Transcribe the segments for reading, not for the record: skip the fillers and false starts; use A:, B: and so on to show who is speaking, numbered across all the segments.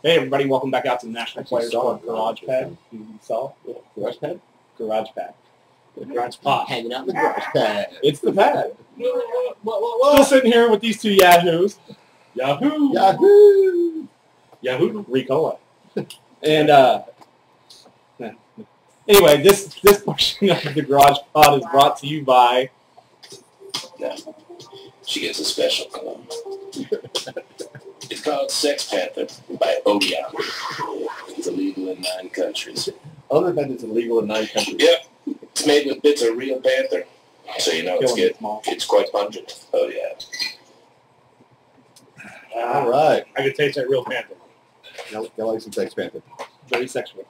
A: Hey everybody, welcome back out to the National Players Club Garage Pad. You saw?
B: Garage Pad?
A: Garage Pad.
B: Garage Pad. Hanging out in the Garage Pad.
A: It's the pad. Still sitting here with these two yahoos. Yahoo!
B: Yahoo!
A: Yahoo! Ricola. And anyway, this portion of the Garage Pod is brought to you by...
C: No. She gets a special club. It's called Sex Panther by Odeon. It's illegal in 9 countries.
B: Other than it's illegal in 9 countries.
C: Yep. It's made with bits of real panther. So you know it's good. It's quite pungent. Oh, yeah.
B: All right.
D: I can taste that real panther.
B: I like some Sex Panther.
A: Very sexual.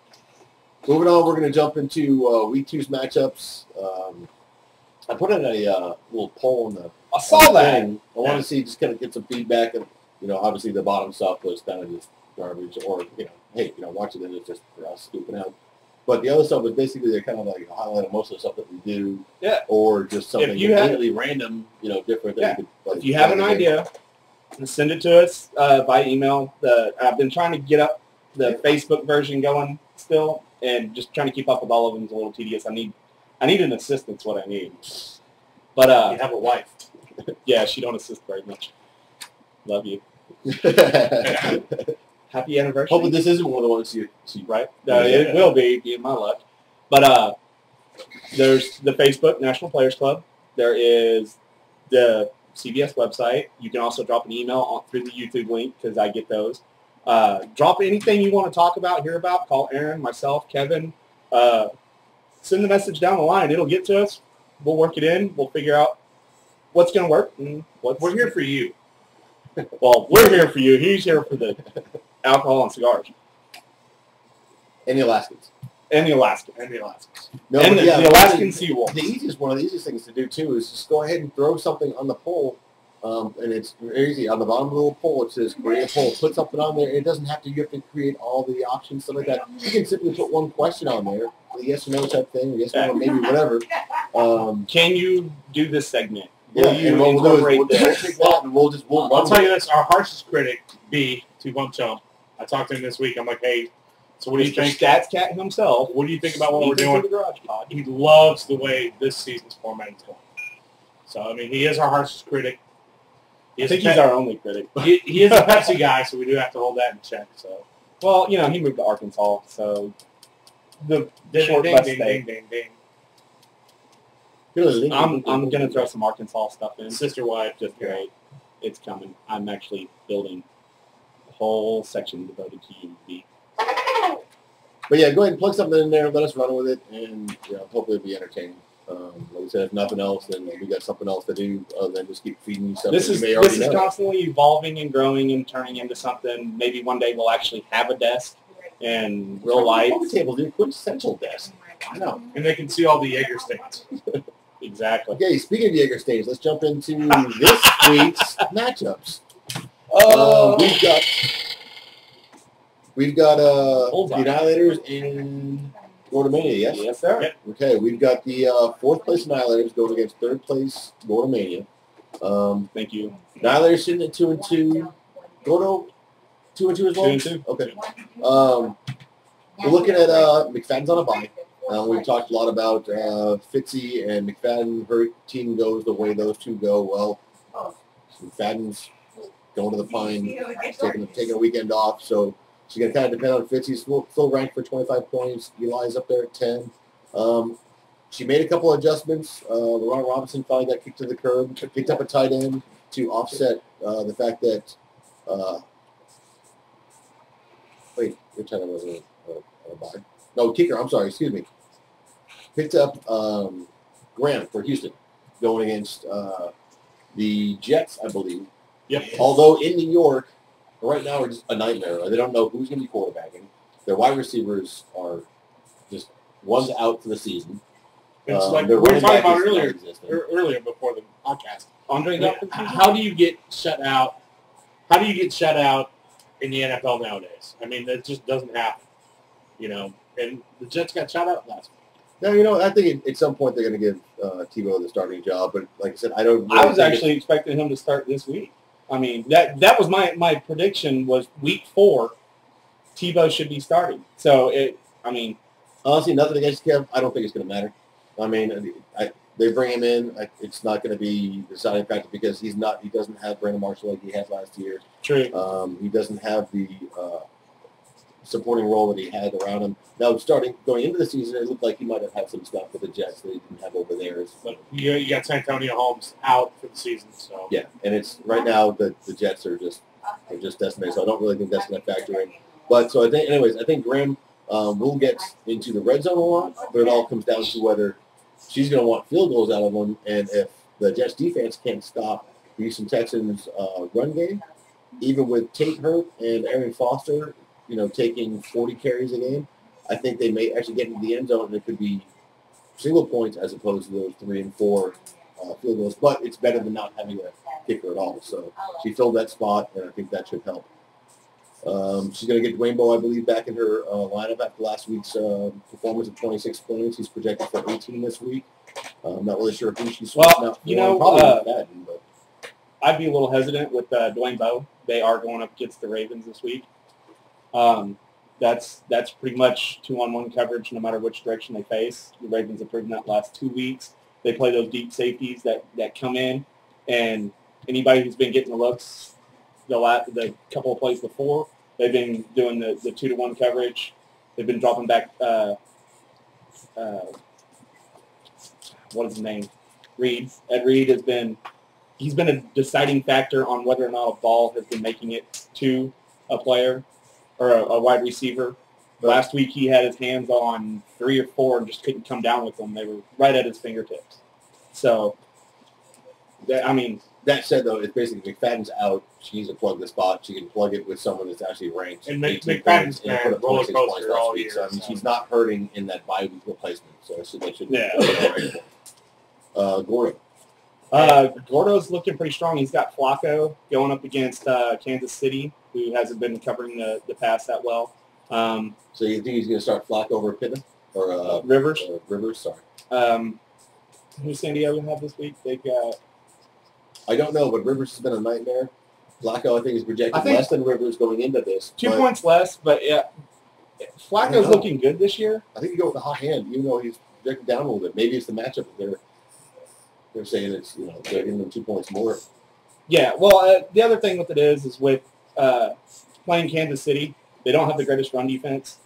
B: Moving on, we're going to jump into Week 2's matchups. I put in a little poll on the...
A: I saw that.
B: I want to see, just kind of get some feedback. And, obviously the bottom stuff was kind of just garbage. Or, hey, watching it, it's just for us scooping out. But the other stuff was basically they're kind of like highlighting most of the stuff that we do.
A: Yeah.
B: Or just something completely random, different.
A: Yeah.
B: That you could,
A: if you have an idea, send it to us by email. I've been trying to get up the Facebook version going still, and just trying to keep up with all of them is a little tedious. I need an assistant. What I need. But
D: you have a wife.
A: Yeah, she don't assist very much. Love you. Happy anniversary.
B: Hopefully this isn't one of the ones you see,
A: right? It will be in my luck. But there's the Facebook National Players Club. There is the CBS website. You can also drop an email through the YouTube link because I get those. Drop anything you want to talk about, hear about. Call Aaron, myself, Kevin. Send the message down the line. It'll get to us. We'll work it in. We'll figure out what's going to work. And
D: we're here for you.
A: Well, we're here for you. He's here for the alcohol and cigars.
B: And the Alaskans.
A: And the Alaskans.
B: No,
A: and the Alaskan Seawolves.
B: One of the easiest things to do, too, is just go ahead and throw something on the poll. And it's very easy. On the bottom of the little poll, it says create a poll. Put something on there. It doesn't have to, you have to create all the options, stuff like that. You can simply put one question on there, a yes or no type thing, or yes or no, maybe whatever.
A: Can you do this segment?
B: Yeah, and we'll take that, and we'll
D: I'll tell you this, our harshest critic, B, to Bump Chump, I talked to him this week. I'm like, hey, so what do you think?
A: Stats Cat himself.
D: What do you think about what we're doing? He loves the way this season's format is going. So, I mean, he is our harshest critic.
A: I think he's our only critic.
D: He is a Pepsi guy, so we do have to hold that in check. So,
A: well, he moved to Arkansas, so the short
D: ding,
A: bus
D: ding,
A: stay.
D: ding, ding, ding.
A: I'm going to throw some Arkansas stuff in.
D: Sister wife.
A: Just great. It's coming. I'm actually building a whole section devoted to you, B.
B: But yeah, go ahead and plug something in there. Let us run with it, and hopefully it'll be entertaining. Like I said, if nothing else, then we got something else to do other than just keep feeding you stuff.
A: This is constantly evolving and growing and turning into something. Maybe one day we'll actually have a desk and real life.
B: Table, the quintessential desk.
D: I know, and they can see all the Jaeger stains.
A: Exactly.
B: Okay, speaking of Jaeger stains, let's jump into this week's matchups. We've got the Annihilators in Gordomania, yes?
A: Yes, sir.
D: Yep.
B: Okay, we've got the 4th place Annihilators going against 3rd place Gordomania.
A: Thank you.
B: Annihilators sitting at 2-2. Gordo, 2-2 as well?
A: 2-2.
B: Okay. We're looking at McFadden's on a bye. We've talked a lot about Fitzy and McFadden. Her team goes the way those two go. Well, McFadden's going to the Pine, taking a weekend off, so she's going to kind of depend on Fitzy. Still ranked for 25 points. Eli's up there at 10. She made a couple of adjustments. LaRon Robinson finally got kicked to the curb, picked up a tight end to offset the fact that wait, your tight end wasn't a bye. No, kicker, I'm sorry, excuse me. Picked up Graham for Houston, going against the Jets, I believe.
D: Yep.
B: Although in New York, right now, it's a nightmare. They don't know who's going to be quarterbacking. Their wide receivers are just one's out for the season.
D: It's like we were talking about earlier before the podcast.
A: Andre,
D: how do you get shut out? How do you get shut out in the NFL nowadays? I mean, that just doesn't happen. And the Jets got shut out last week.
B: No, I think at some point they're going to give Tebow the starting job. But like I said, I don't.
A: I was actually expecting him to start this week. I mean, that was my prediction was week 4. Tebow should be starting. So
B: honestly, nothing against Kev. I don't think it's going to matter. I mean, they bring him in. It's not going to be the deciding factor because he doesn't have Brandon Marshall like he had last year.
A: True.
B: He doesn't have the supporting role that he had around him. Now, going into the season, it looked like he might have had some stuff with the Jets that he didn't have over there.
D: But you got Santonio Holmes out for the season, so
B: yeah, and it's right now the Jets are just decimated. So I don't really think that's going to factor in. But so I think Graham will get into the red zone a lot, but it all comes down to whether she's going to want field goals out of them, and if the Jets defense can't stop the Houston Texans' run game, even with Tate hurt and Aaron Foster, taking 40 carries a game, I think they may actually get into the end zone, and it could be single points as opposed to those 3 and 4 field goals. But it's better than not having a kicker at all. So she filled that spot, and I think that should help. She's going to get Dwayne Bowe, I believe, back in her lineup after last week's performance of 26 points. He's projected for 18 this week. I'm not really sure who she's switching out for. Probably Madden, but
A: I'd be a little hesitant with Dwayne Bowe. They are going up against the Ravens this week. That's pretty much 2-on-1 coverage no matter which direction they face. The Ravens have proven that last 2 weeks. They play those deep safeties that come in, and anybody who's been getting the looks the couple of plays before, they've been doing the 2-to-1 coverage. They've been dropping back, what is his name? Reed. Ed Reed he's been a deciding factor on whether or not a ball has been making it to a player or a wide receiver. Last week he had his hands on 3 or 4 and just couldn't come down with them. They were right at his fingertips. So,
B: that said, though, it's basically McFadden's out. She needs to plug the spot. She can plug it with someone that's actually ranked.
D: And McFadden's been roller coaster all year.
B: So, she's not hurting in that bye week replacement. So that should be Gordo.
A: Gordo's looking pretty strong. He's got Flacco going up against Kansas City, who hasn't been covering the pass that well.
B: So you think he's going to start Flacco over Pittman? Or
A: Rivers?
B: Rivers, sorry.
A: Who's San Diego have this week? They've got...
B: I don't know, but Rivers has been a nightmare. Flacco, I think, is projected less than Rivers going into this.
A: 2 points less, but yeah. Flacco's looking good this year.
B: I think you go with the hot hand, even though he's projected down a little bit. Maybe it's the matchup. They're saying it's, they're giving them 2 points more.
A: Yeah, well, the other thing with it is with playing Kansas City, they don't have the greatest run defense.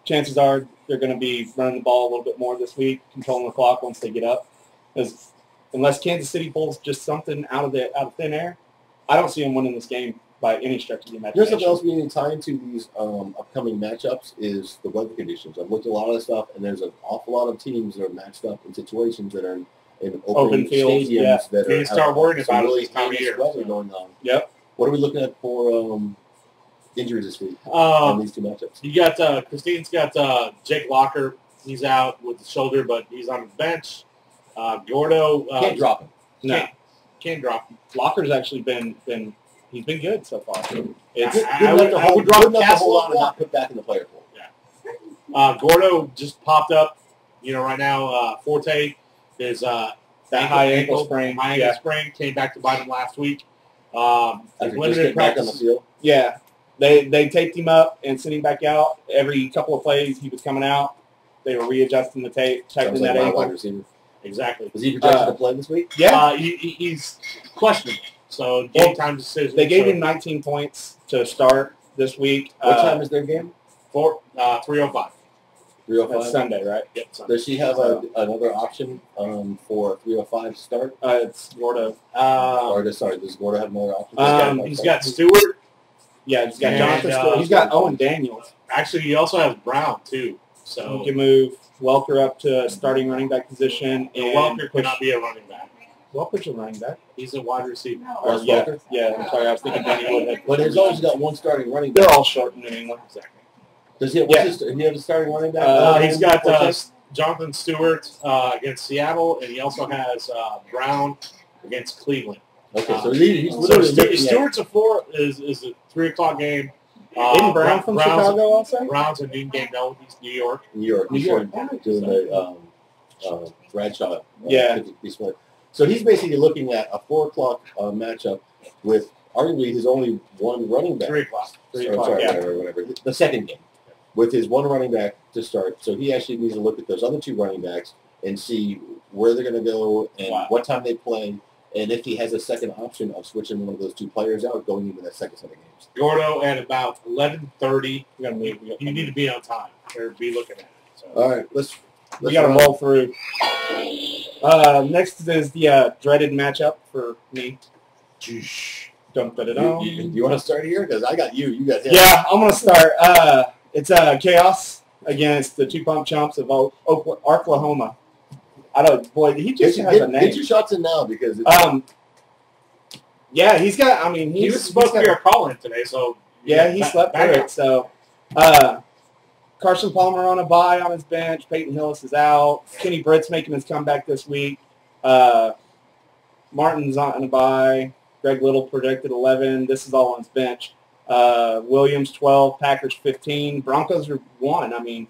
A: Chances are they're going to be running the ball a little bit more this week, controlling the clock once they get up. Because unless Kansas City pulls just something out of thin air, I don't see them winning this game by any stretch of the imagination.
B: Here's something else we need to tie into these upcoming matchups is the weather conditions. I've looked at a lot of this stuff, and there's an awful lot of teams that are matched up in situations that are in open
A: fields,
B: stadiums that
D: you start worrying about
B: really
D: this time of year.
B: Weather going on.
A: Yep.
B: What are we looking at for injuries this week in these 2 matchups?
D: You got Christine's got Jake Locker. He's out with the shoulder, but he's on the bench. Gordo
B: Can't drop him.
A: No.
D: Can't drop him.
A: Locker's actually been he's been good so far.
D: I would drop Castle
B: out and not put back in the player pool.
D: Yeah. Gordo just popped up. Right now, Forte is
A: that high ankle sprain.
D: High ankle sprain came back to bite him last week.
B: Limited practice on the field.
A: Yeah. They taped him up and sent him back out. Every couple of plays he was coming out. They were readjusting the tape, checking that ankle.
B: Wide receiver.
D: Exactly.
B: Was he projected to play this week?
A: Yeah.
D: He's questionable. So game time decision.
A: They gave him 19 points to start this week.
B: What time is their game?
D: 3:05.
B: 3:05.
A: That's Sunday, right?
D: Yep. Sunday.
B: Does she have another option for 3:05 start?
A: It's Gordo.
B: Does Gordo have another option?
D: He's got Stewart.
A: Yeah, he's got Jonathan Stewart. He's got Owen Daniels.
D: Actually, he also has Brown too. So
A: he can move Welker up to a starting running back position, and
D: Welker cannot be a running back.
A: Welker's a running back.
D: He's a wide receiver.
A: Yeah. I'm sorry, I was thinking Danny Woodhead.
B: But he's always got one starting running back.
A: They're all short in New England.
D: Exactly.
B: Does he have a starting running back?
D: He's got Jonathan Stewart against Seattle, and he also has Brown against Cleveland.
B: Okay, so he's literally
D: Stewart's is a 3:00 game.
A: Isn't Brown from Chicago also?
D: Brown's a noon game. No, he's New York.
B: New York. Doing the Bradshaw.
A: Yeah.
B: So he's basically looking at a 4:00 matchup with arguably his only one running back.
D: 3 o'clock.
A: 3
B: Or,
A: o'clock,
B: sorry,
A: yeah.
B: whatever. The second game with his one running back to start. So he actually needs to look at those other 2 running backs and see where they're going to go and what time they play, and if he has a second option of switching one of those 2 players out going into that second set of games.
D: Gordo at about 11:30. You need to be on time or be looking at it. So.
B: All right, let's
A: We got to roll through. Next is the dreaded matchup for me. Dum, da, da, dum.
B: You want to start here? Because I got you. You got him.
A: Yeah, I'm going to start. It's Chaos against the 2 pump chumps of Oklahoma. I don't, boy, he just has a name.
B: Get your shots in now because
A: yeah, he's got, I mean,
D: he was supposed to be our call-in today, so...
A: Yeah, he slept through it, so... Carson Palmer on a bye on his bench. Peyton Hillis is out. Kenny Britt's making his comeback this week. Martin's on a bye. Greg Little projected 11. This is all on his bench. Williams 12. Packers 15. Broncos are 1. I mean,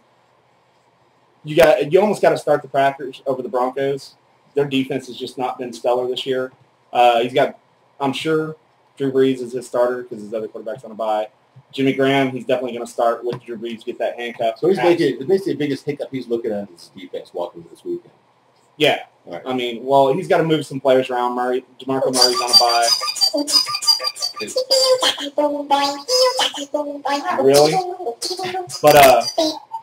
A: you almost got to start the Packers over the Broncos. Their defense has just not been stellar this year. He's got, I'm sure, Drew Brees is his starter because his other quarterback's on a bye. Jimmy Graham, he's definitely going to start with Drew Brees to get that handcuff.
B: So he's basically the biggest hiccup he's looking at is defense walking into this weekend.
A: Yeah.
B: Right.
A: I mean, well, he's got to move some players around. DeMarco Murray's on a bye. Really? But,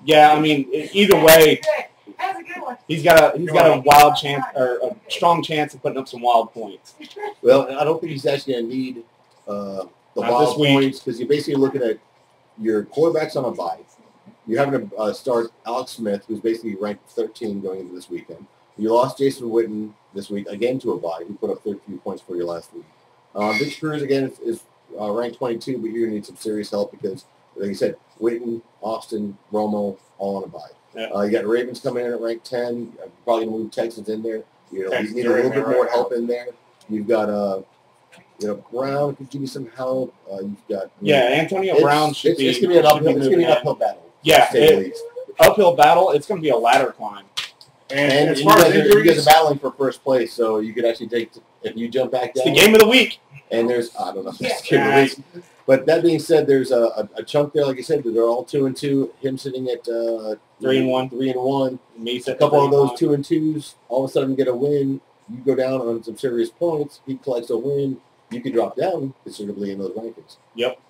A: yeah, I mean, either way, he's got a wild chance or a strong chance of putting up some wild points.
B: Well, I don't think he's actually going to need the wild points because you're basically looking at your quarterbacks on a bye. You're having to start Alex Smith, who's basically ranked 13 going into this weekend. You lost Jason Witten this week, again to a bye, who put up 13 points for you last week. Vince Cruz, again, is ranked 22, but you're going to need some serious help because, like you said, Witten, Austin, Romo, all on a bye.
A: Yeah.
B: You got Ravens coming in at ranked 10. You're probably going to move Texans in there. You need a little bit more help in there. You've got Brown could give you some help. You've got
A: Antonio Brown should be.
B: It's going to be an uphill battle.
A: Yeah, uphill battle. It's going to be a ladder climb.
B: And
A: as far as injuries,
B: you guys are battling for first place, so you could actually take if you jump back down.
A: It's the game of the week.
B: And there's I don't know if it's the game of the week, but that being said, there's a chunk there, like you said, that they're all 2-2. Him sitting at 3-1, 3-1.
A: Me,
B: a couple of those 2-2s. All of a sudden, get a win. You go down on some serious points. He collects a win. You could drop down considerably in those rankings.
A: Yep.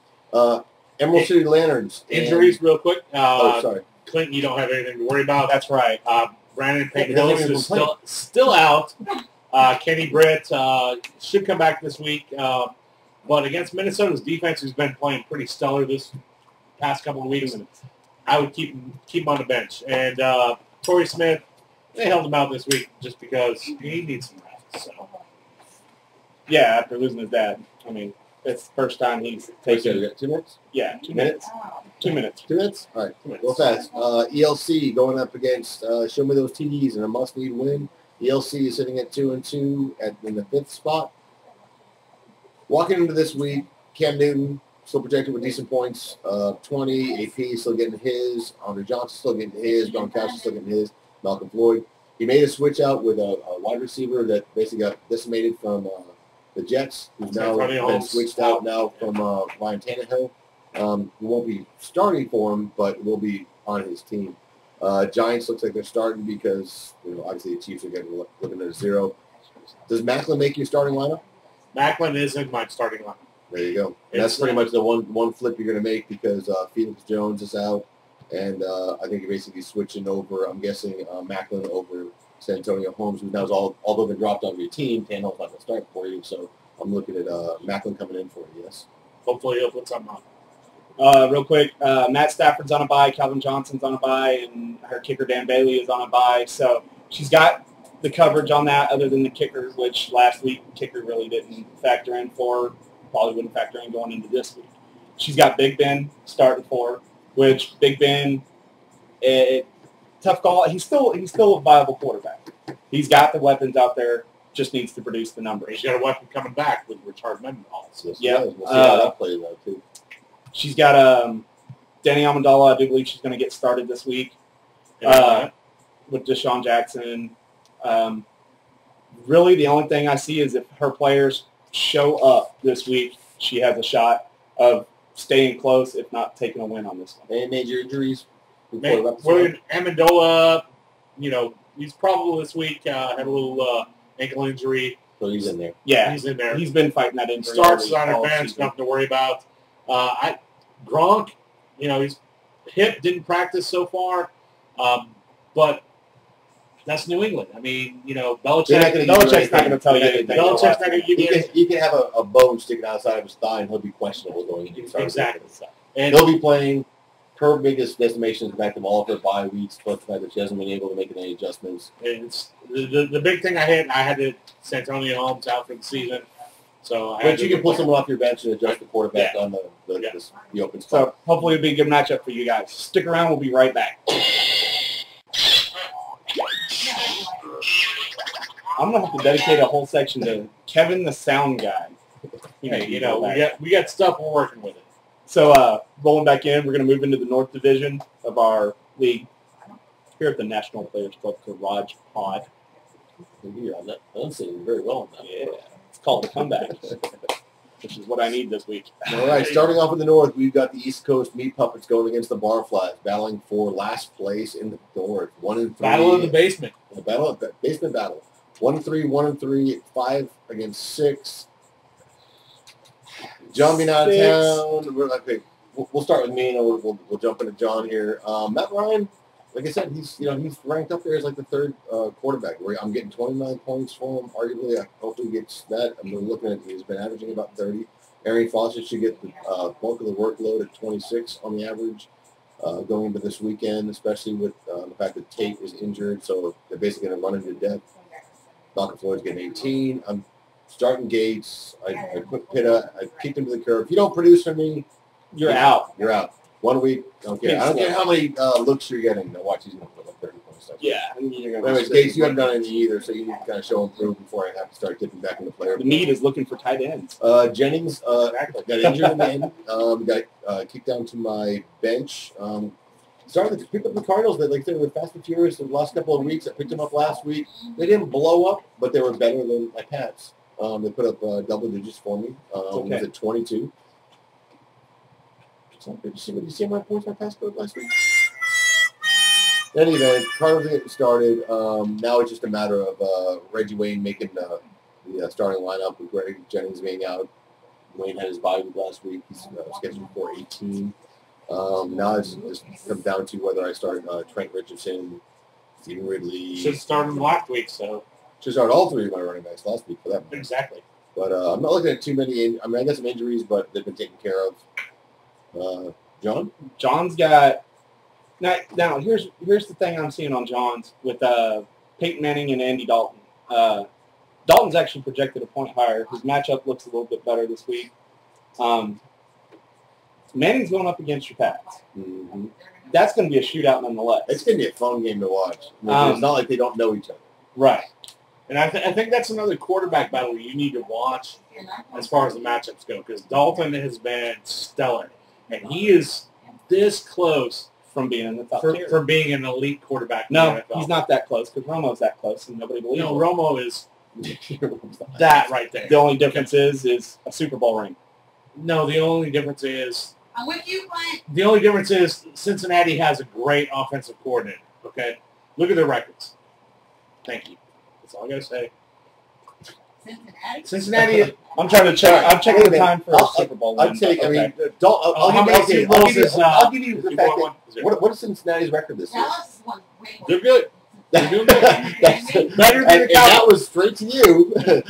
B: Emerald City Lanterns.
D: Injuries, real quick.
B: Sorry.
D: Clinton, you don't have anything to worry about.
A: That's right.
D: Brandon Peyton Hillis is still out. Kenny Britt should come back this week. But against Minnesota's defense, who's been playing pretty stellar this past couple of weeks, I would keep him on the bench. And Torrey Smith, they held him out this week just because he needs some rest. So.
A: Yeah, after losing his dad. I mean, it's the first time he's taken.
B: You got 2 minutes?
A: Yeah, 2 minutes. 2 minutes.
B: 2 minutes? All right. Go fast. ELC going up against Show Me Those TDs in a must-need win. ELC is sitting at 2-2 in the 5th spot. Walking into this week, Cam Newton still protected with decent points. 20. AP still getting his. Andre Johnson still getting his. Gronkowski still getting his. Malcolm Floyd. He made a switch out with a wide receiver that basically got decimated from the Jets, who's now been switched out now from Ryan Tannehill. He won't be starting for him, but will be on his team. Giants looks like they're starting because obviously the Chiefs are looking at a 0. Does Macklin make your starting lineup?
D: Macklin is in my starting lineup.
B: There you go. And that's pretty much the one flip you're going to make because Felix Jones is out, and I think you're basically switching over. I'm guessing Macklin over San Antonio Holmes, who now although they're dropped off your team, Tannehill's not going to start for you. So I'm looking at Macklin coming in for you. Yes.
D: Hopefully he'll put something on.
A: Real quick, Matt Stafford's on a bye, Calvin Johnson's on a bye, and her kicker Dan Bailey is on a bye. So she's got the coverage on that other than the kicker, which last week the kicker really didn't factor in for, probably wouldn't factor in going into this week. She's got Big Ben starting for, which Big Ben, tough call. He's still a viable quarterback. He's got the weapons out there, just needs to produce the numbers.
D: He's got a weapon coming back with Richard Mendenhall.
B: Yeah, we'll see how that plays out too.
A: She's got Danny Amendola. I do believe she's going to get started this week with Deshaun Jackson. Really, the only thing I see is if her players show up this week she has a shot of staying close, if not taking a win on this one.
B: Any major injuries?
D: William Amendola, he's probable this week. Had a little ankle injury.
B: So he's in there.
A: Yeah,
D: he's in there.
A: He's been fighting that injury.
D: Starts on advance, nothing to worry about. Gronk, his hip didn't practice so far, but that's New England. I mean, Belichick's
A: not going to tell you anything.
D: Belichick's not going to give you anything.
B: He can have a bone sticking outside of his thigh, and he'll be questionable going into
D: Exactly.
B: And he'll be playing. Her biggest destination is back to all of her bye weeks, plus the fact that she hasn't been able to make any adjustments.
D: It's the big thing I had to Santonio Holmes out for the season. So
B: but you can pull someone off your bench and adjust the quarterback on the open spot.
A: So hopefully it'll be a good matchup for you guys. Stick around. We'll be right back. I'm going to have to dedicate a whole section to Kevin the sound guy.
D: Hey, we got stuff we're working with it.
A: So rolling back in, we're going to move into the North Division of our league here at the National Players Club Garage Pod.
B: I'm saying very well.
A: Yeah, it's called the comeback, which is what I need this week.
B: All right, starting off in the North, we've got the East Coast Meat Puppets going against the Barflies, battling for last place in the North. 1-3.
D: Battle of the basement.
B: The basement battle. 1-3, 1-3, 5 against 6. John being out of town. We'll start with me, and we'll jump into John here. Matt Ryan, like I said, he's ranked up there as like the third quarterback. I'm getting 29 points for him. Arguably, I hope he gets that. I'm looking at he's been averaging about 30. Arian Fawcett should get the bulk of the workload at 26 on the average going into this weekend, especially with the fact that Tate is injured, so they're basically going to run him to death. Malcolm Floyd's getting 18. I'm starting Gates. I put Pitta. I kicked him to the curb. If you don't produce for me,
A: you're out.
B: You're out. 1 week. Don't care. I don't care how many looks you're getting. Now watch, he's going to put like 30 points.
A: Yeah.
B: Anyways, Gates, you haven't done any either, so you need to kind of show improve before I have to start getting back in the player.
A: The need is looking for tight ends.
B: Jennings got injured in the end. Got kicked down to my bench. Started to pick up the Cardinals. They were fast and furious the last couple of weeks. I picked them up last week. They didn't blow up, but they were better than my Pats. They put up double digits for me. Was it 22? Did you see my points my Pats put up last week? Anyway, Cardinals getting started. Now it's just a matter of Reggie Wayne making the starting lineup with Greg Jennings being out. Wayne had his bye week last week. He's scheduled for 18. Now it's just comes down to whether I start Trent Richardson, Stephen Ridley.
D: Should start him last week, so.
B: Should start all three of my running backs last week for that matter.
D: Exactly.
B: But I'm not looking at too many. I got some injuries, but they've been taken care of. John?
A: John's got. Now here's the thing I'm seeing on John's with Peyton Manning and Andy Dalton. Dalton's actually projected a point higher. His matchup looks a little bit better this week. Manning's going up against your Pats.
B: Mm-hmm.
A: That's going to be a shootout nonetheless.
B: It's going to be a fun game to watch. It's not like they don't know each other.
A: Right.
D: And I think that's another quarterback battle you need to watch as far as the matchups go, because Dalton has been stellar. And he is this close
A: from being in the top tier.
D: From being an elite quarterback in
A: the
D: NFL.
A: He's not that close, because Romo's that close, and nobody believes him.
D: Romo is that right there.
A: The only difference is a Super Bowl ring.
D: No, the only difference is...
E: I'm with you, Clint.
D: The only difference is Cincinnati has a great offensive coordinator, okay? Look at their records. Thank you. That's all I got to say. Cincinnati. I'm
A: trying to check. I'm checking the time for a Super Bowl win.
B: I'll give you the fact that what is Cincinnati's record this year?
D: They're good. They're doing good. Better than the Cowboys.
B: That was straight to you.
D: I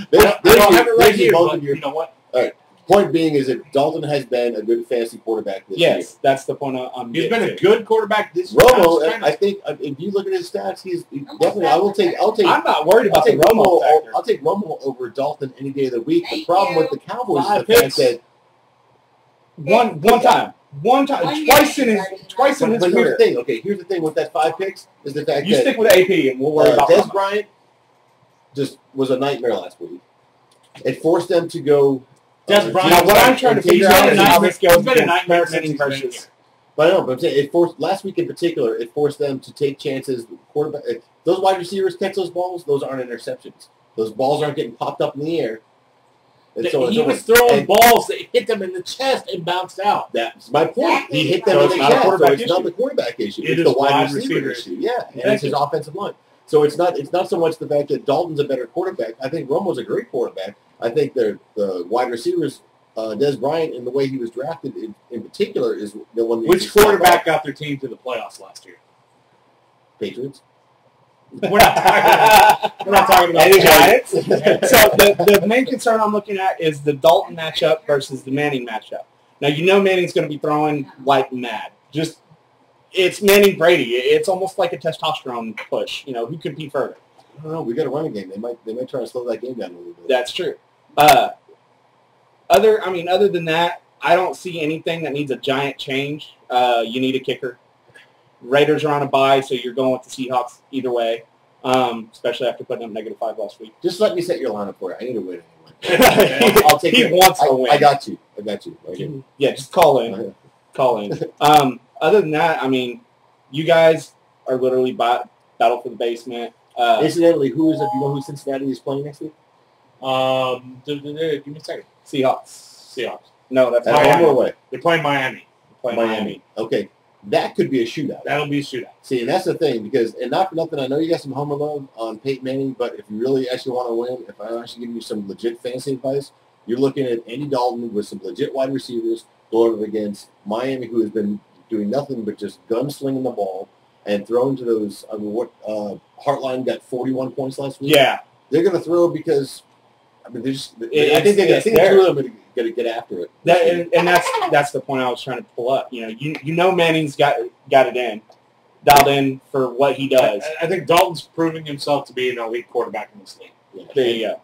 D: don't have it right here, but you know what?
B: All right. Point being is that Dalton has been a good fantasy quarterback this year.
A: Yes, that's the point I'm
D: He's been a good quarterback this year.
B: Romo, I think if you look at his stats, he's definitely. I'll take.
A: I'm not worried about the Romo factor.
B: I'll take Romo over Dalton any day of the week. The problem with the Cowboys is the fact that
A: one time, twice in his
B: career.
A: Here's the
B: thing. Okay, here's the thing with that 5 picks is the fact
A: you
B: that
A: stick with AP and we'll worry about
B: Des Bryant. Just was a nightmare last week. It forced them to go.
D: Des Bryant.
A: Now, what I'm trying to figure out is how this goes against
D: Manning
A: versus.
B: But I know, but I'm saying it forced last week in particular. It forced them to take chances. Quarterback, those wide receivers catch those balls. Those aren't interceptions. Those balls aren't getting popped up in the air. And so
D: he was throwing balls that hit them in the chest and bounced out.
B: That's my point. He hit them
A: So
B: in the
A: it's not a
B: chest.
A: quarterback
B: It's not the quarterback issue.
D: It
B: It's
D: is
B: the wide
D: wide
B: receiver
D: receiver
B: issue. Yeah, and it's his offensive line. So it's not so much the fact that Dalton's a better quarterback. I think Romo's a great quarterback. I think the wide receivers, Des Bryant, and the way he was drafted in particular is the one.
D: Which quarterback got their team to the playoffs last year?
B: Patriots.
D: We're not talking about
A: Any
D: the
A: Giants? So the main concern I'm looking at is the Dalton matchup versus the Manning matchup. Now, you know Manning's going to be throwing like mad. It's Manning Brady. It's almost like a testosterone push. Who could be further?
B: I don't know. We got a running game. They might try to slow that game down a little bit.
A: That's true. Other than that, I don't see anything that needs a giant change. You need a kicker. Raiders are on a bye, so you're going with the Seahawks either way, especially after putting up -5 last week.
B: Just let me set your lineup for it. I need to win anyway. I'll take it.
A: He wants to win.
B: I got you. Okay.
A: Yeah, just call in. Call in. Other than that, you guys are literally battle for the basement.
B: Incidentally, do you know who Cincinnati is playing next week?
D: Give me a second.
A: Seahawks. No, that's
B: At
A: Miami.
B: home or away?
D: They're playing Miami.
A: Miami.
B: Okay. That could be a shootout.
D: That'll be a shootout.
B: See, and that's the thing, because, and not for nothing, I know you got some homer love on Peyton Manning, but if you really actually want to win, if I'm actually giving you some legit fantasy advice, you're looking at Andy Dalton with some legit wide receivers going against Miami, who has been doing nothing but just gunslinging the ball and throwing to those. Heartline got 41 points last week.
A: Yeah.
B: They're going to throw because, I think the two of them are going to get after it.
A: That's the point I was trying to pull up. You know Manning's got it dialed in for what he does.
D: I think Dalton's proving himself to be an elite quarterback in this league.
A: Yeah. There you go.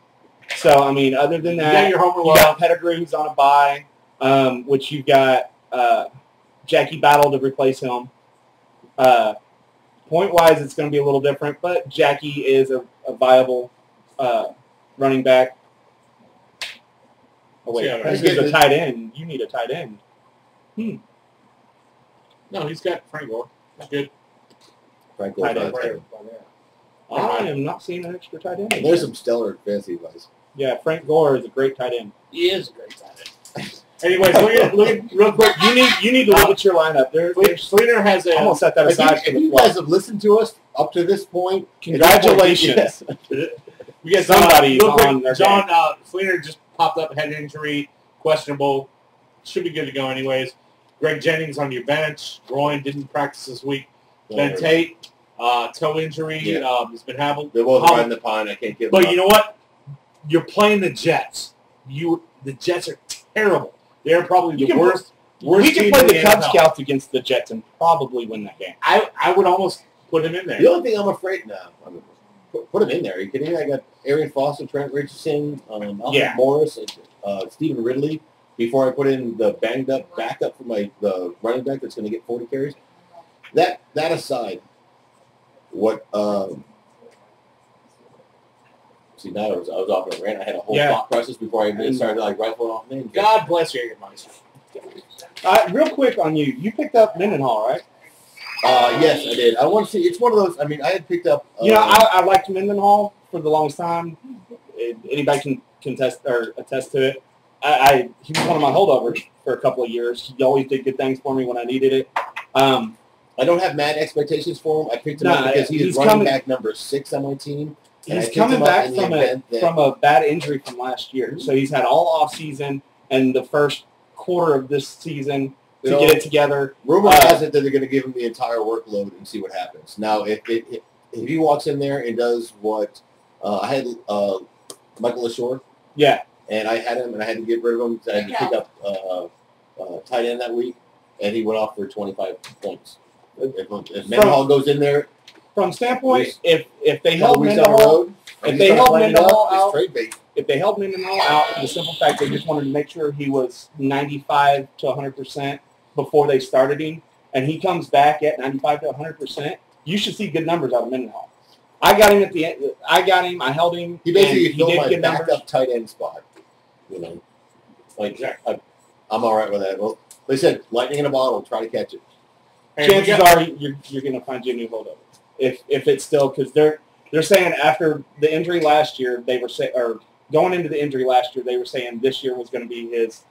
A: So, other than that,
D: you got your homer
A: you got Pettigrew, who's on a bye, which you've got Jackie Battle to replace him. Point-wise, it's going to be a little different, but Jackie is a viable running back. Oh, wait,
D: Yeah,
A: this is a tight end. You need a tight end.
D: No, he's got Frank Gore. That's good.
B: Frank Gore's not terrible.
A: I am not seeing an extra tight end.
B: There's some stellar fantasy advice.
A: Yeah, Frank Gore is a great tight end.
D: He is a great tight end. Anyways, look at real quick.
A: You need to look at your lineup.
D: Fleener has a.
A: I'm gonna set that aside for
B: If
A: the
B: you
A: floor.
B: guys have listened to us up to this point,
A: Congratulations.
D: We got
A: Somebody's
D: real quick,
A: on their
D: John Fleener just popped up, head injury, questionable. Should be good to go anyways. Greg Jennings on your bench. Groin didn't practice this week. Ben Tate, toe injury.
B: Yeah.
D: Has been happening.
B: They're both riding the pine. I can't give them
D: But
B: up.
D: you know what? You're playing the Jets. The Jets are terrible. They're probably the worst.
A: We can
D: team
A: play
D: in
A: the Cub
D: NFL.
A: Scouts against the Jets and probably win that game.
D: I would almost put him in there.
B: The only thing I'm afraid now, put him in there. Are you kidding me? I got Arian Foster, Trent Richardson, Alfred Morris, and Stephen Ridley. Before I put in the banged up backup for the running back that's going to get 40 carries. That aside, what? See, now I was off on a rant. I had a whole thought process before I even started rifling off names.
D: God bless you, Meister.
A: Real quick on you. You picked up Mendenhall, right?
B: Yes, I did. I want to see. It's one of those. I had picked up.
A: I liked Mendenhall for the longest time. Anybody can contest or attest to it. He was one of my holdovers for a couple of years. He always did good things for me when I needed it.
B: I don't have mad expectations for him. I picked him up because he's running back number 6 on my team.
A: He's coming back from a bad injury from last year. So he's had all off season and the first quarter of this season to get it together.
B: Rumor has it that they're going to give him the entire workload and see what happens. Now, if he walks in there and does what I had Michael LaShore.
A: Yeah.
B: And I had him, and I had to get rid of him. I had to pick up tight end that week, and he went off for 25 points. If Mendenhall goes in there,
A: from standpoint, if they
B: held
A: Mendenhall, if they held Mendenhall out,
B: bait.
A: If they held Mendenhall out for the simple fact they just wanted to make sure he was 95 to 100% before they started him, and he comes back at 95 to 100%, you should see good numbers out of Mendenhall. I got him at the end. I held him.
B: He basically filled my
A: good
B: backup
A: numbers.
B: tight end spot. I'm all right with that. Well, they said lightning in a bottle. Try to catch it.
A: Chances are you're going to find you a new holdover. If it's still, because they're saying after the injury last year, they were going into the injury last year, they were saying this year was going to be his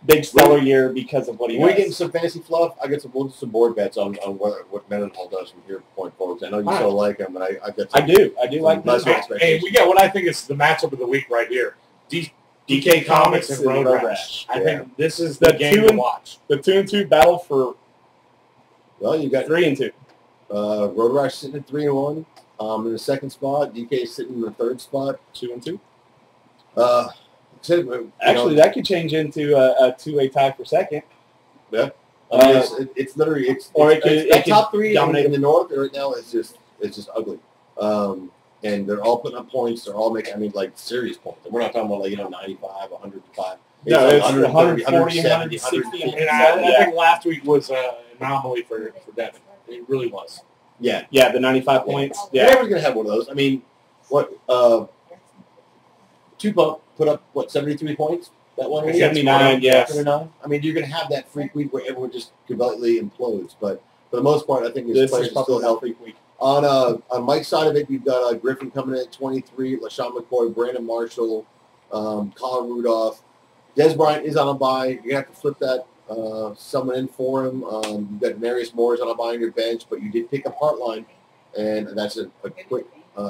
A: big stellar year because of what he
B: We're
A: does.
B: getting some fantasy fluff. I get some board bets on what Mendenhall does from here point forward. I know you still like him, but I get.
A: I do like
B: less
A: him.
D: Hey, we got what I think is the matchup of the week right here. DK Comics and Road Rash. I think this is the game to watch.
A: The 2-2 battle for.
B: Well, you got
A: 3-2.
B: Road Rash sitting at 3-1. In the second spot, DK sitting in the third spot,
A: 2-2.
B: Actually,
A: that could change into a two-way tie for second.
B: Yeah. It's literally top three in the north right now. It's just ugly. And they're all putting up points. They're all making serious points. And we're not talking about 95, 105.
A: No, it's
B: 140,
A: 170,
B: 160.
A: And
D: I think last week was an anomaly for Devin. It really was.
B: Yeah.
A: Yeah, the 95 points. Yeah.
B: Everyone's gonna have one of those. I mean, what? Two put up 73 points that one week.
A: 79, yes.
B: 79. I mean, you're gonna have that freak week where everyone just completely implodes. But for the most part, I think
A: this
B: players
A: is
B: are still
A: healthy.
B: healthy. On Mike's side of it, you've got Griffin coming in at 23, LaShawn McCoy, Brandon Marshall, Colin Rudolph. Des Bryant is on a bye. You're gonna have to flip that someone in for him. You've got Marius Moore's on a bye on your bench, but you did pick up Heartline, and that's a quick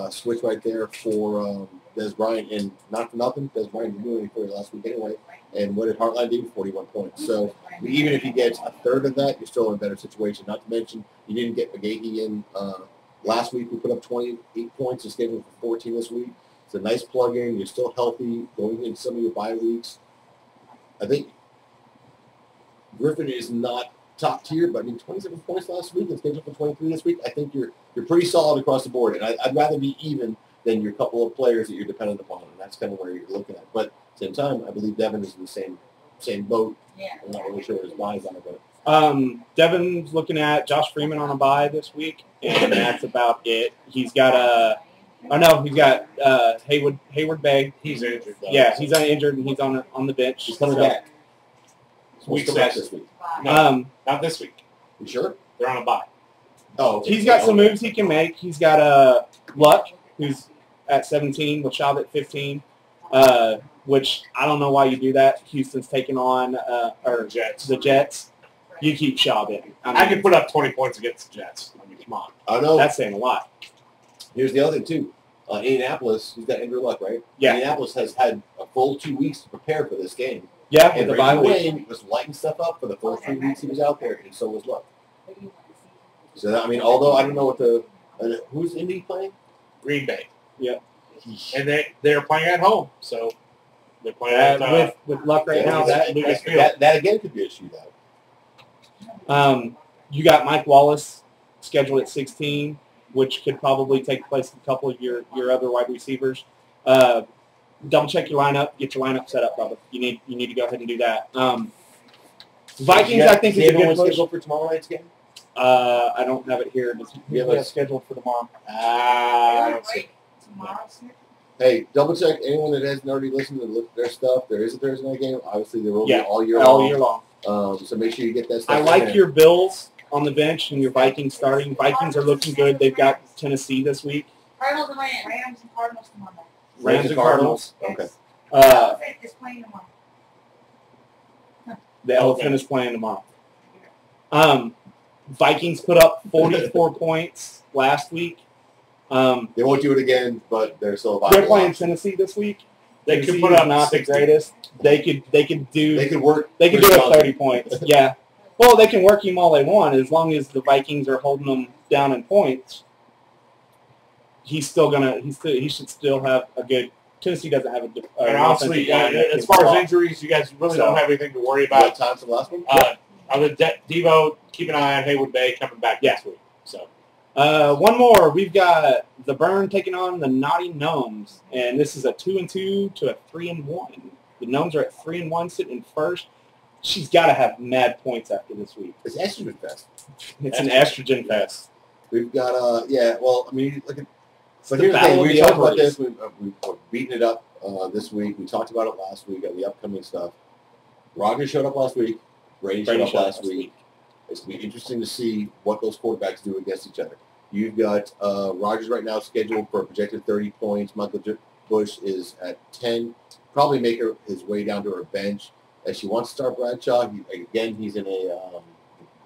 B: switch right there for Des Bryant. And not for nothing, Des Bryant didn't do anything for you last week anyway. And what did Heartline do? 41 points. So even if he gets a third of that, you're still in a better situation. Not to mention, you didn't get McGahee in last week. We put up 28 points. He's scheduled for 14 this week. It's a nice plug-in. You're still healthy going into some of your bye weeks. I think Griffin is not top tier, but 27 points last week and scheduled for 23 this week. I think you're pretty solid across the board, and I'd rather be even than your couple of players that you're dependent upon, and that's kind of where you're looking at. But at the same time, I believe Devin is in the same boat. Yeah. I'm not really sure what his buys are, but
A: Devin's looking at Josh Freeman on a bye this week, and that's about it. He's got Hayward Bay.
D: He's injured, though.
A: Yeah, he's injured, and he's on the bench.
B: He's coming back.
D: Week
B: back
D: 6
B: this week.
D: No, not this week.
B: You sure?
D: They're on a bye.
B: Oh, okay.
A: He's got some moves he can make. He's got Luck, who's at 17, with Shaw at 15, which I don't know why you do that. Houston's taking on the Jets. You keep Shaw in.
D: I could put up 20 points against the Jets. I mean, come on.
B: I know.
A: That's saying a lot.
B: Here's the other thing, too. Indianapolis, he's got Andrew Luck, right?
A: Yeah.
B: Indianapolis has had a full 2 weeks to prepare for this game.
A: Yeah,
B: and
A: the bye week
B: was lighting stuff up for the first 3 weeks he was out there, and so was Luck. So, although I don't know what who's Indy playing?
D: Green Bay.
A: Yeah.
B: And
D: they're playing at home, so they're playing
A: with Luck right now. That
B: again could be a shootout.
A: You got Mike Wallace scheduled at 16, which could probably take place in a couple of your other wide receivers. Double check your lineup. Get your lineup set up, Bubba. You need to go ahead and do that. Vikings, I think, is a good push.
B: Scheduled for tomorrow night's game?
A: I don't have it here. Do you have scheduled for tomorrow? I don't see.
B: Hey, double check anyone that hasn't already listened to their stuff. There is a Thursday night game. Obviously, there will be all year long. So make sure you get that stuff.
A: I like your Bills on the bench and your Vikings starting. Vikings are looking good. They've got Tennessee this week.
E: Cardinals and Rams and Cardinals tomorrow night.
A: Rams and Cardinals.
B: Okay.
E: The elephant is playing tomorrow.
A: The elephant is playing tomorrow. Vikings put up 44 points last week.
B: They won't do it again, but they're still
A: They're playing Tennessee this week.
D: They could put up
A: not 60. The greatest. They could do it 30 points. Yeah. Well, they can work him all they want as long as the Vikings are holding them down in points. He should still have a good. Tennessee doesn't have a.
D: And honestly, as far as injuries, you guys really don't have anything to worry about.
B: Time for the last one.
D: Devo, keep an eye on Haywood Bay coming back next week. So.
A: One more. We've got the Burn taking on the Naughty Gnomes, and this is a 2-2 to a 3-1. The Gnomes are at 3-1, sitting in first. She's got to have mad points after this week.
B: It's estrogen fest.
A: It's an estrogen fest.
B: We've got Well, I mean, look at.
A: But
B: here's the thing. We talked about this. We've beaten it up this week. We talked about it last week on the upcoming stuff. Rogers showed up last week. Brady showed up last week. It's going to be interesting to see what those quarterbacks do against each other. You've got Rogers right now scheduled for a projected 30 points. Michael Bush is at 10. Probably make his way down to her bench. As she wants to start Bradshaw, he's in a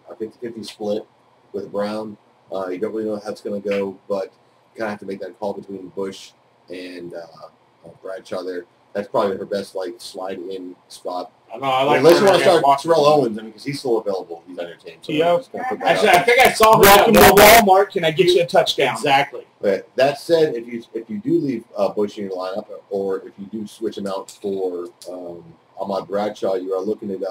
B: 50-50 split with Brown. You don't really know how it's going to go, but you kind of have to make that call between Bush and Bradshaw there. That's probably her best slide-in spot.
D: I know. I like.
B: Unless you want to start Terrell Owens, because he's still available. He's entertained. So
D: actually, I think I saw him.
A: Welcome to Walmart. Can I get you a touchdown?
D: Exactly.
B: But that said, if you do leave Bush in your lineup, or if you do switch him out for Ahmad Bradshaw, you are looking at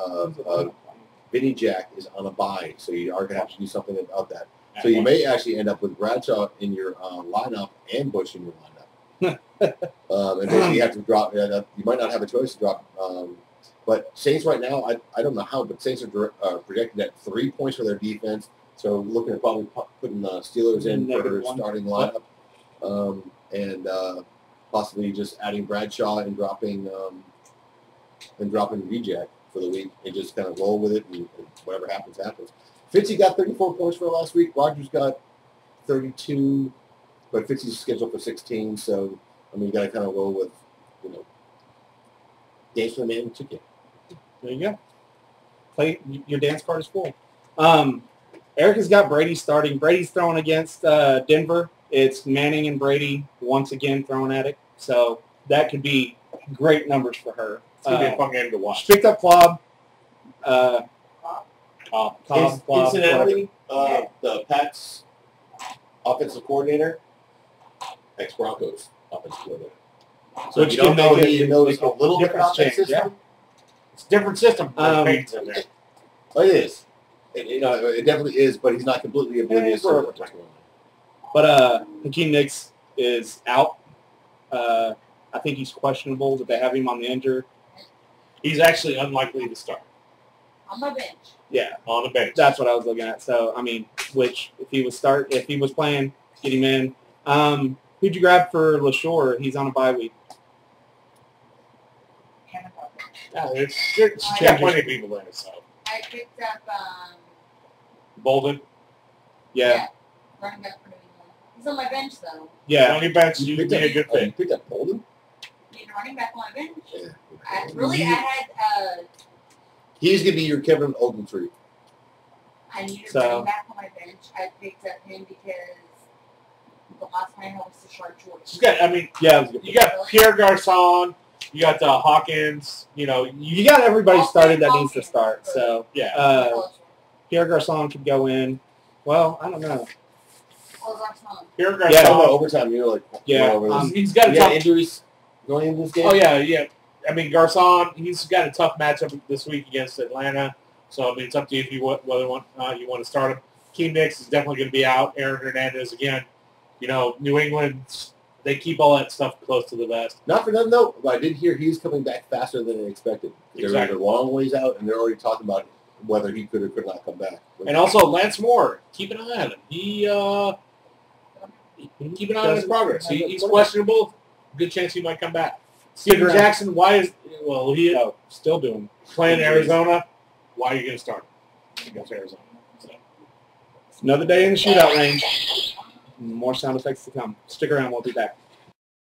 B: Vinny Jack is on a bye, so you are going to have to do something about that. So you may actually end up with Bradshaw in your lineup and Bush in your lineup. And basically you have to drop. You might not have a choice to drop. But Saints right now, I don't know how, but Saints are projected at 3 points for their defense. So looking at probably putting Steelers in for their starting lineup, and possibly just adding Bradshaw and dropping Jack for the week, and just kind of roll with it, and whatever happens, happens. Fitzy got 34 points for last week. Rogers got 32, but Fitzy's scheduled for 16. So you got to kind of roll with, dance for the man to get.
A: There you go. Play your dance card is full. Erica's got Brady starting. Brady's throwing against Denver. It's Manning and Brady once again throwing at it. So that could be great numbers for her.
D: It's going to be a fun game to watch.
A: Picked up Klopp.
B: Incidentally, the Pats offensive coordinator, ex-Broncos offensive coordinator. So if you don't know, he knows a little bit about that system.
A: Yeah.
D: It's a different system.
B: It is. It definitely is, but he's not completely oblivious to what's going on.
A: But Hakeem Nicks is out. I think he's questionable, but they have him on the injured.
D: He's actually unlikely to start.
E: On my bench.
A: Yeah,
D: on the bench.
A: That's what I was looking at. So which if he was playing, get him in. Who'd you grab for LaShore? He's on a bye week.
D: Yeah, there's got plenty of people in it. So
E: I picked up
D: Bolden.
A: Yeah.
E: Running back for New England. He's on my bench though.
A: Yeah.
D: On your bench, you would be a good fit.
B: You picked up Bolden?
E: Need a running back on my bench.
B: Yeah.
E: I had.
B: He's gonna be your Kevin Ogletree.
E: I need a running back on my bench. I picked up him because the last time I had was Tashard George.
A: You got
D: Pierre Garçon. You got Hawkins. You
A: got everybody started that needs to start. So
D: yeah,
A: Pierre Garçon could go in. Well, I don't know.
D: Pierre Garçon.
B: Yeah, overtime.
D: He's got
B: injuries going into this game.
D: Oh yeah. Garçon. He's got a tough matchup this week against Atlanta. So it's up to you if you whether you want to start him. Hakeem Nicks is definitely going to be out. Aaron Hernandez again. New England. They keep all that stuff close to the vest.
B: Not for nothing, though, but I did hear he's coming back faster than expected. They're a long ways out, and they're already talking about whether he could or could not come back.
D: And also, Lance Moore, keep an eye on him. Keep an eye on his progress. He's questionable. Good chance he might come back. Steven Jackson,
A: still doing
D: playing Arizona. Why are you going to start him against Arizona? So.
A: Another day in the shootout range. More sound effects to come. Stick around. We'll be back.